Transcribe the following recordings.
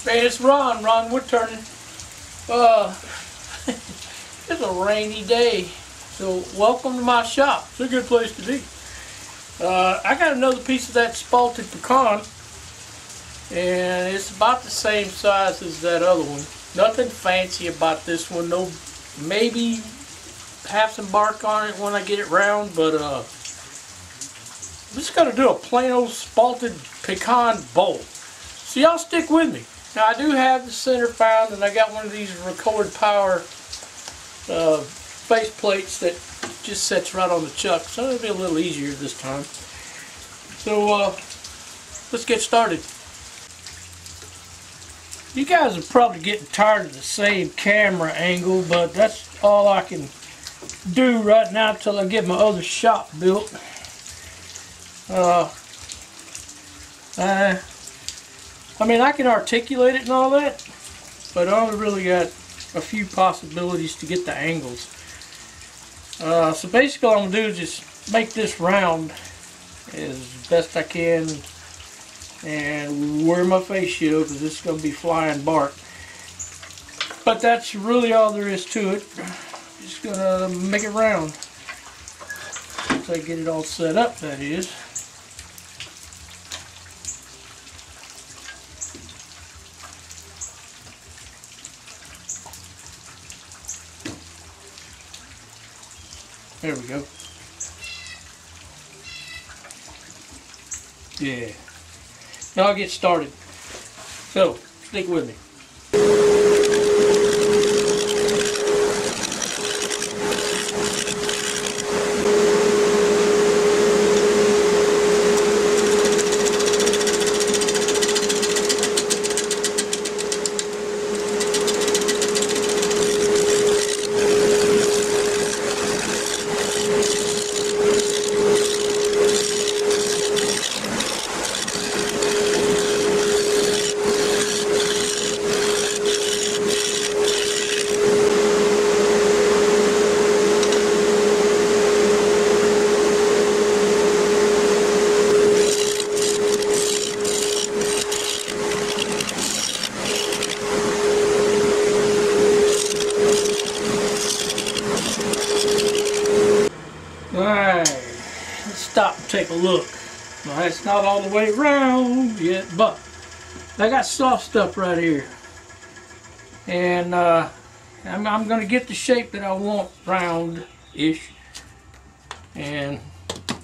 Man, it's Ron. We're turning. It's a rainy day, so welcome to my shop. It's a good place to be. I got another piece of that spalted pecan, and it's about the same size as that other one. Nothing fancy about this one. No, maybe have some bark on it when I get it round, but I'm just gonna do a plain old spalted pecan bowl. So y'all stick with me. Now I do have the center found, and I got one of these Record Power face plates that just sets right on the chuck, so it'll be a little easier this time. So let's get started. You guys are probably getting tired of the same camera angle, but that's all I can do right now until I get my other shop built. I mean, I can articulate it and all that, but I only really got a few possibilities to get the angles. So basically all I'm going to do is just make this round as best I can and wear my face shield because this is going to be flying bark. But that's really all there is to it. Just going to make it round. Once I get it all set up, that is. There we go. Yeah. Now I'll get started. So, stick with me. Alright, let's stop and take a look. Well, it's not all the way around yet, but I got soft stuff right here. And I'm going to get the shape that I want round-ish. And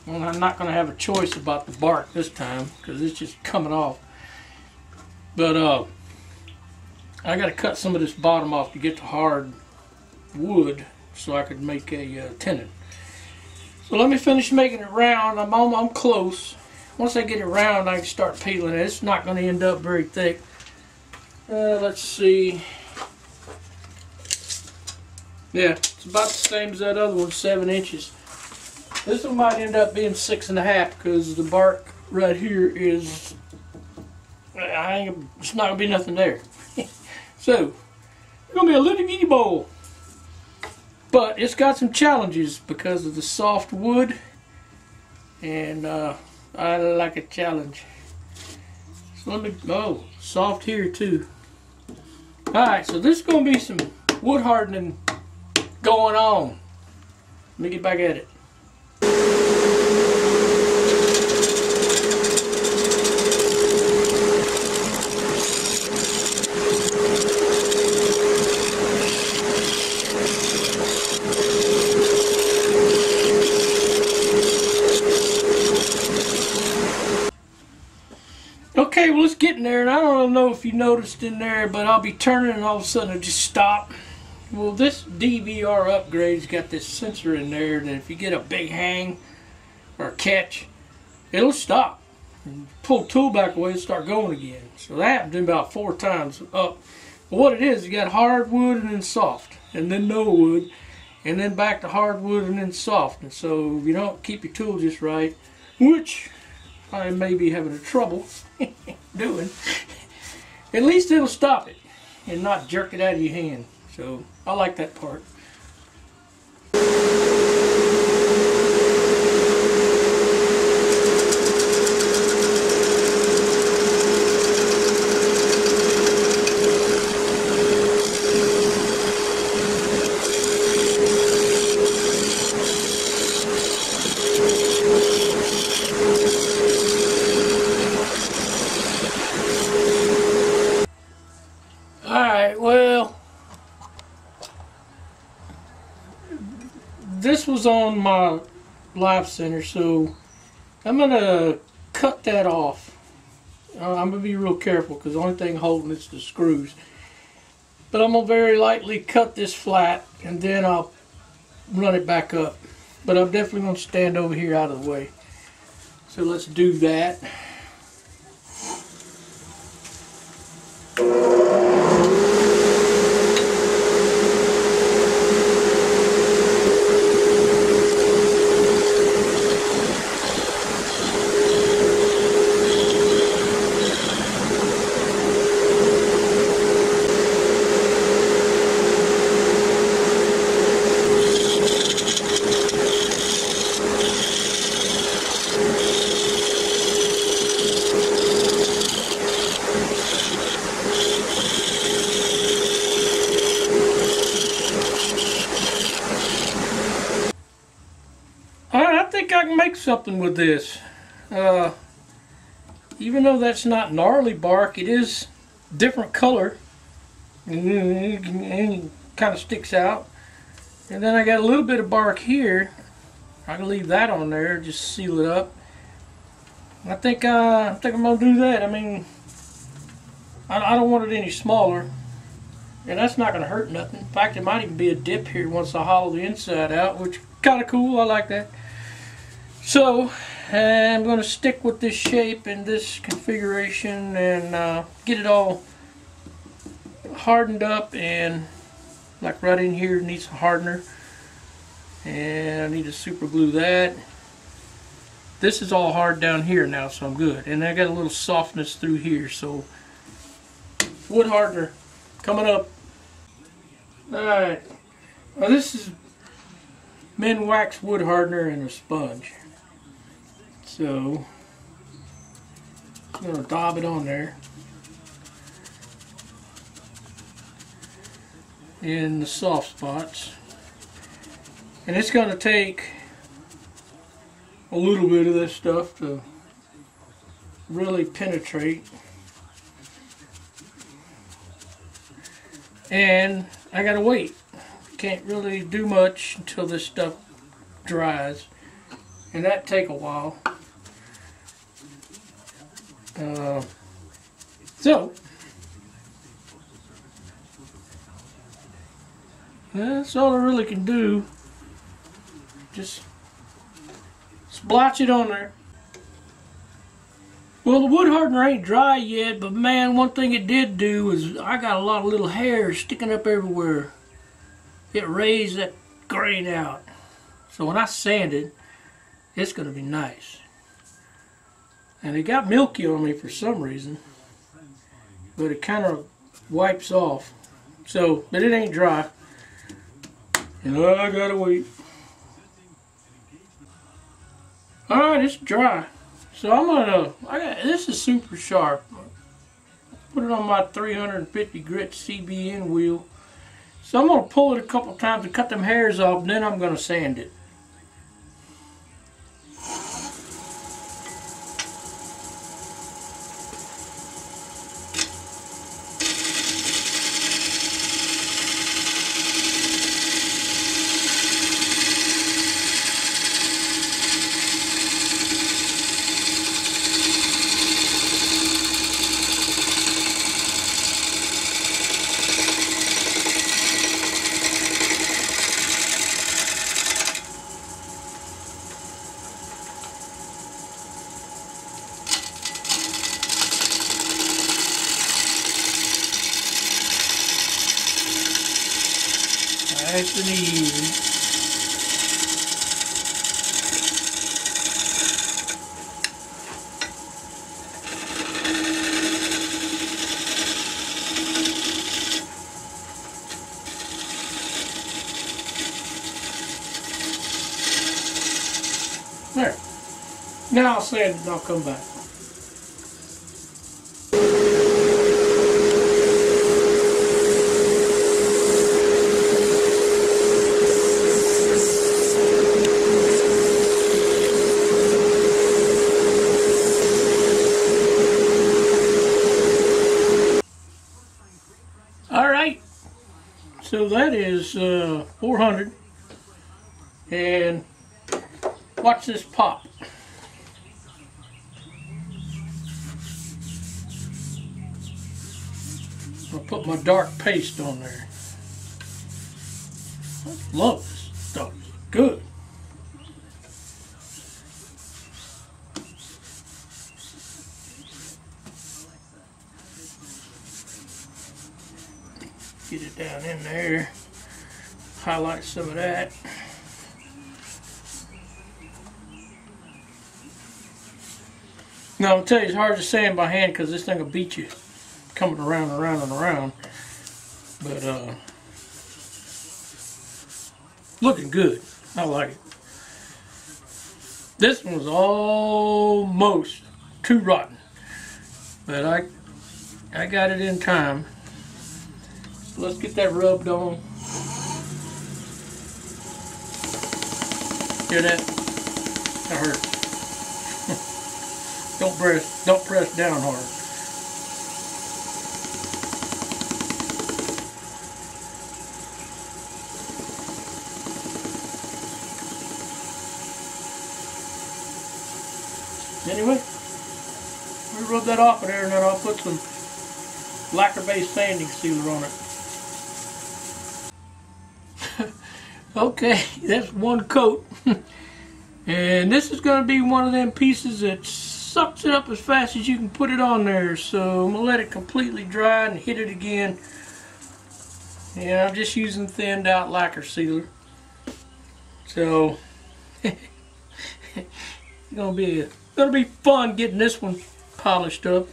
well, I'm not going to have a choice about the bark this time because it's just coming off. But I got to cut some of this bottom off to get the hard wood so I could make a tenon. So let me finish making it round. I'm close. Once I get it round, I can start peeling it. It's not going to end up very thick. Let's see. Yeah, it's about the same as that other one, 7 inches. This one might end up being 6.5 because the bark right here is, it's not going to be nothing there. So, it's going to be a little bitty bowl. But it's got some challenges because of the soft wood, and I like a challenge. So let me, oh, soft here too. Alright, so this is going to be some wood hardening going on. Let me get back at it. Okay, well it's getting there, and I don't know if you noticed in there, but I'll be turning and all of a sudden it'll just stop. Well, this DVR upgrade's got this sensor in there that if you get a big hang or a catch, it'll stop. And pull the tool back away and start going again. So that happened to me about 4 times up. But what it is, you got hardwood and then soft, and then no wood, and then back to hardwood and then soft. And so if you don't keep your tool just right, which I may be having a trouble doing, at least it'll stop it and not jerk it out of your hand. So I like that part. this was on my live center, so I'm gonna cut that off. I'm gonna be real careful because the only thing holding it's the screws. But I'm gonna very lightly cut this flat and then I'll run it back up. But I'm definitely gonna stand over here out of the way. So let's do that. I think I can make something with this. Even though that's not gnarly bark, it is different color and kind of sticks out. And then I got a little bit of bark here. I can leave that on there, just seal it up. I think I'm gonna do that. I mean, I don't want it any smaller, and that's not gonna hurt nothing. In fact, it might even be a dip here once I hollow the inside out, which is kind of cool. I like that. So I'm going to stick with this shape and this configuration and get it all hardened up, and like right in here needs a hardener, and I need to super glue that. This is all hard down here now, so I'm good, and I got a little softness through here, so wood hardener coming up. Alright, now this is men wax wood hardener and a sponge. So I'm going to daub it on there in the soft spots, and it's going to take a little bit of this stuff to really penetrate, and I gotta wait. Can't really do much until this stuff dries, and that take a while. So that's all I really can do. Just splotch it on there. Well, the wood hardener ain't dry yet, but man, one thing it did do is I got a lot of little hairs sticking up everywhere. It raised that grain out. So when I sand it, it's going to be nice. And it got milky on me for some reason, but it kind of wipes off. So, but it ain't dry. And I gotta wait. Alright, it's dry. So I'm gonna, this is super sharp. Put it on my 350 grit CBN wheel. So I'm gonna pull it a couple times to cut them hairs off, and then I'm gonna sand it. Nice and easy. There. Now I'll sand it and I'll come back. Alright, so that is 400. And watch this pop. I'll put my dark paste on there. I love this stuff. It's good. Get it down in there. Highlight some of that. Now I'll tell you, it's hard to sand by hand because this thing will beat you coming around and around and around. But looking good. I like it. This one was almost too rotten, but I got it in time. So let's get that rubbed on. Hear that? That hurts. Don't press down hard. Anyway, we rub that off of there, and then I'll put some lacquer-based sanding sealer on it. Okay, that's one coat. And this is going to be one of them pieces that sucks it up as fast as you can put it on there. So I'm going to let it completely dry and hit it again. And I'm just using thinned out lacquer sealer. So it's going to be fun getting this one polished up.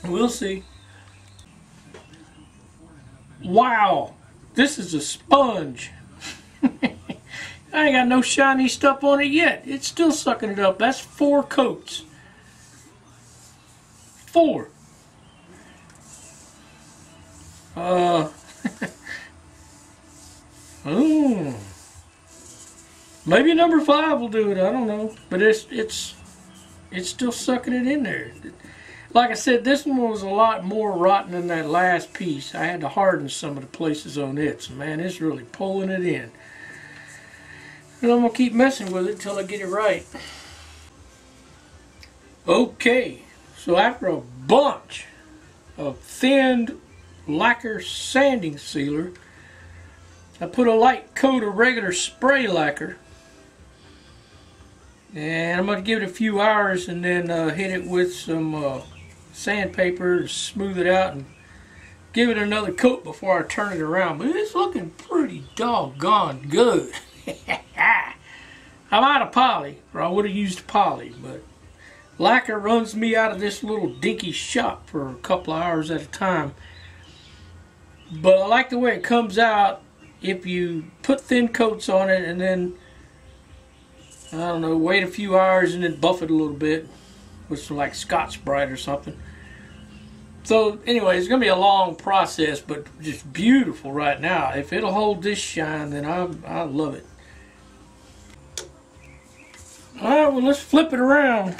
We'll see. Wow, this is a sponge. I ain't got no shiny stuff on it yet. It's still sucking it up. That's 4 coats. 4. Maybe number 5 will do it. I don't know, but it's still sucking it in there. Like I said, this one was a lot more rotten than that last piece. I had to harden some of the places on it. So man, it's really pulling it in. And I'm going to keep messing with it until I get it right. Okay, so after a bunch of thinned lacquer sanding sealer, I put a light coat of regular spray lacquer. And I'm going to give it a few hours and then hit it with some sandpaper to smooth it out and give it another coat before I turn it around. But it's looking pretty doggone good. I'm out of poly, or I would have used poly, but lacquer runs me out of this little dinky shop for a couple of hours at a time. But I like the way it comes out if you put thin coats on it and then, I don't know, wait a few hours and then buff it a little bit with some like Scotch-Brite or something. So anyway, it's going to be a long process, but just beautiful right now. If it'll hold this shine, then I love it. Alright, well, let's flip it around.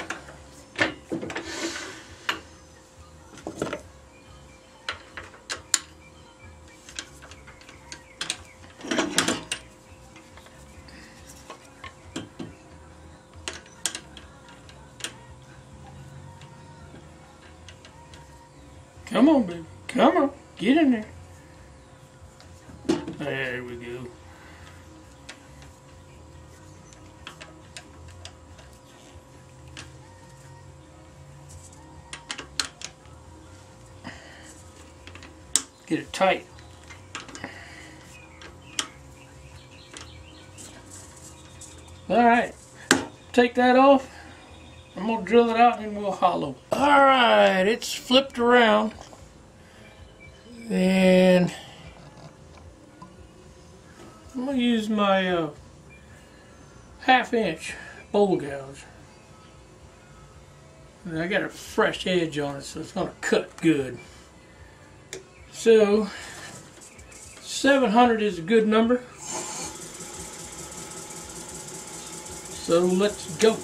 Come on, baby. Come on. Get in there. There we go. Get it tight. Alright. Take that off. I'm going to drill it out and then we'll hollow. Alright, it's flipped around. And I'm going to use my 1/2 inch bowl gouge. And I got a fresh edge on it, so it's going to cut good. So 700 is a good number. So let's go.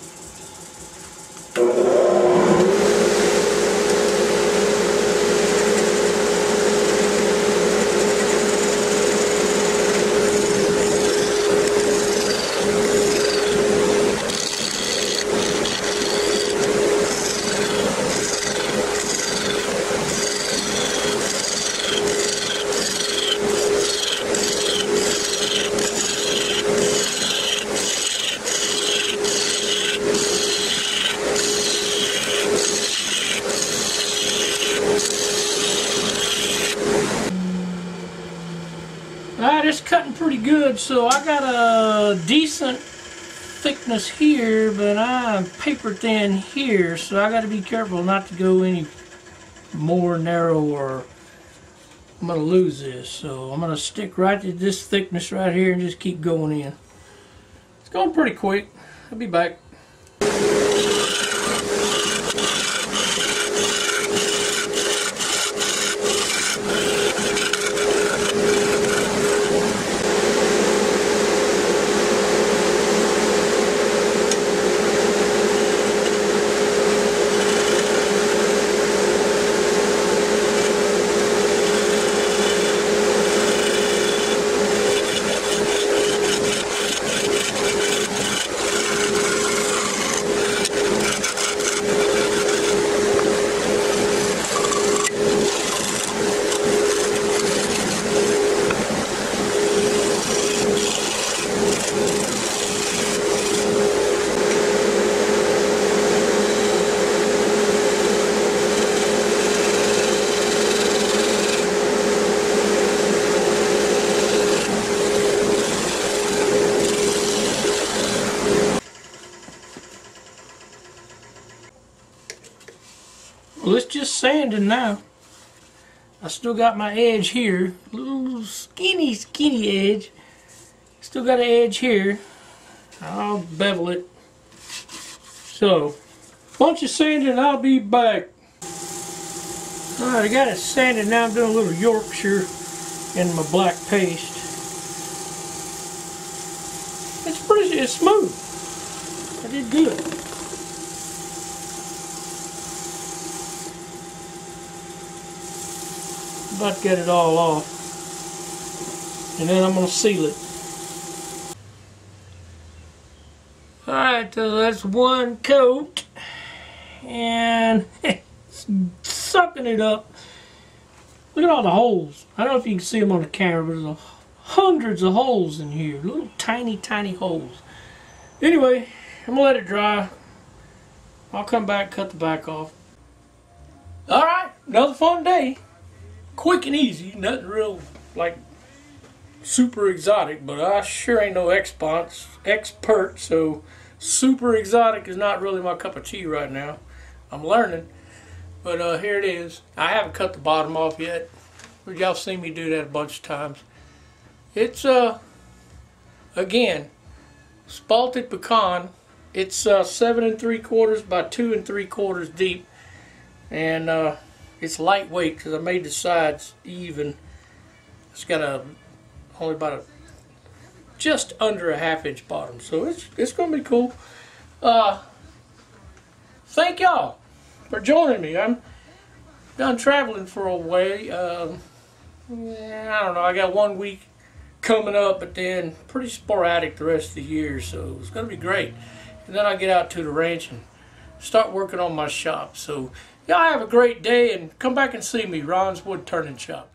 it's cutting pretty good, so I got a decent thickness here, but I'm paper thin here, so I got to be careful not to go any more narrow or I'm going to lose this. So I'm going to stick right to this thickness right here and just keep going in. It's going pretty quick. I'll be back. Well, it's just sanding now. I still got my edge here, a little skinny edge. Still got an edge here. I'll bevel it. So, bunch of sanding and I'll be back. Alright, I got it sanded now. I'm doing a little Yorkshire in my black paste. It's smooth. I did good. About to get it all off, and then I'm going to seal it. Alright, so that's one coat, and it's sucking it up. Look at all the holes. I don't know if you can see them on the camera, but there's hundreds of holes in here. Little tiny holes. Anyway, I'm going to let it dry. I'll come back, cut the back off. Alright, another fun day. Quick and easy, nothing real like super exotic, but I sure ain't no expert, so super exotic is not really my cup of tea right now. I'm learning, but here it is. I haven't cut the bottom off yet, but y'all seen me do that a bunch of times. It's again, spalted pecan. It's 7 3/4 by 2 3/4 deep, and it's lightweight because I made the sides even. It's got only about just under a 1/2 inch bottom, so it's gonna be cool. Thank y'all for joining me. I'm done traveling for a way. I don't know. I got 1 week coming up, but then pretty sporadic the rest of the year, so it's gonna be great. And then I get out to the ranch and start working on my shop. So y'all have a great day and come back and see me, Ron's Wood Turning Shop.